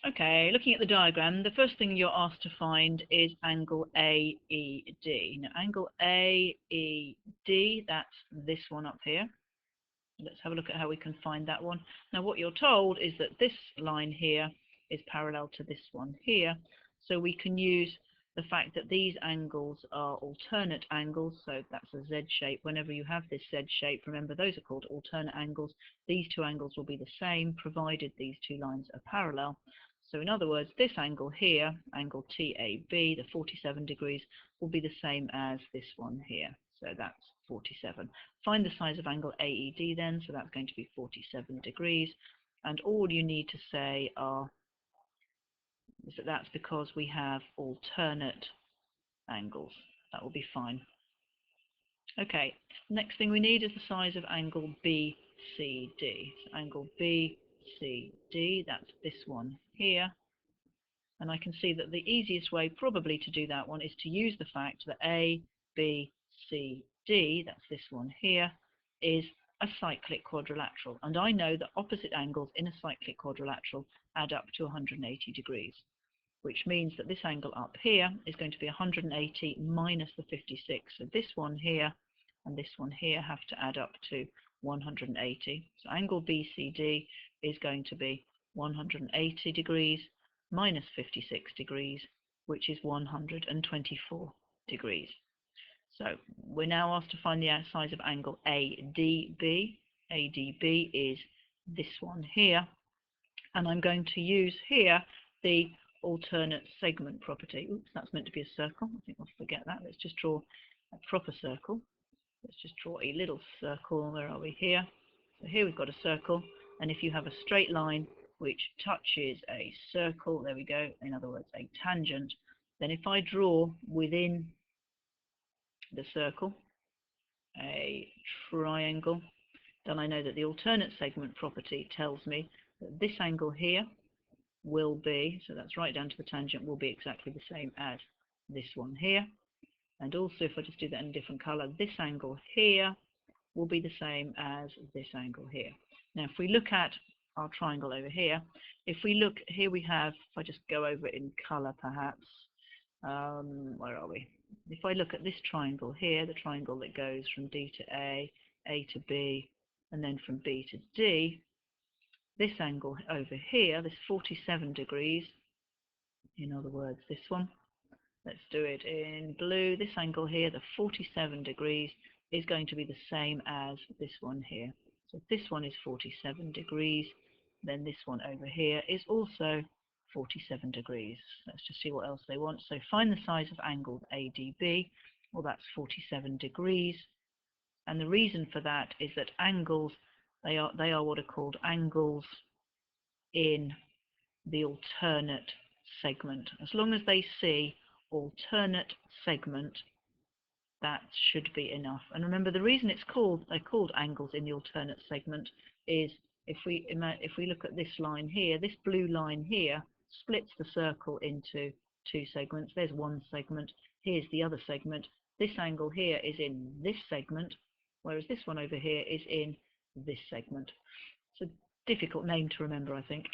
Okay, looking at the diagram, the first thing you're asked to find is angle AED. Now, angle AED, that's this one up here. Let's have a look at how we can find that one. Now, what you're told is that this line here is parallel to this one here, so we can use the fact that these angles are alternate angles, so that's a Z shape. Whenever you have this Z shape, remember those are called alternate angles. These two angles will be the same, provided these two lines are parallel. So in other words, this angle here, angle TAB, the 47 degrees, will be the same as this one here. So that's 47. Find the size of angle AED then, so that's going to be 47 degrees. And all you need to say is that that's because we have alternate angles. That will be fine. Okay, next thing we need is the size of angle BCD. So angle BCD, that's this one here. And I can see that the easiest way probably to do that one is to use the fact that A, B, C, D, that's this one here, is a cyclic quadrilateral. And I know that opposite angles in a cyclic quadrilateral add up to 180 degrees, which means that this angle up here is going to be 180 minus the 56. So this one here and this one here have to add up to 180. So angle BCD is going to be 180 degrees minus 56 degrees, which is 124 degrees. So we're now asked to find the size of angle ADB. ADB is this one here, and I'm going to use here the alternate segment property. Oops, that's meant to be a circle. I think I'll forget that. Let's just draw a proper circle. Let's just draw a little circle. Where are we here? So here we've got a circle, and if you have a straight line which touches a circle, there we go, in other words a tangent, then if I draw within the circle a triangle, then I know that the alternate segment property tells me that this angle here will be, so that's right down to the tangent, will be exactly the same as this one here. And also, if I just do that in a different color, this angle here will be the same as this angle here. Now, if we look at our triangle over here, if we look here, we have, if I just go over it in color perhaps, where are we? If I look at this triangle here, the triangle that goes from D to A to B, and then from B to D, this angle over here, this 47 degrees, in other words, this one, let's do it in blue, this angle here, the 47 degrees, is going to be the same as this one here. So if this one is 47 degrees, then this one over here is also 47 degrees. Let's just see what else they want. So find the size of angle ADB. Well, that's 47 degrees. And the reason for that is that angles, they are what are called angles in the alternate segment. As long as they see alternate segment, that should be enough. And remember, the reason they're called angles in the alternate segment is if we look at this line here, this blue line here splits the circle into two segments. There's one segment, here's the other segment. This angle here is in this segment, whereas this one over here is in this segment. It's a difficult name to remember, I think.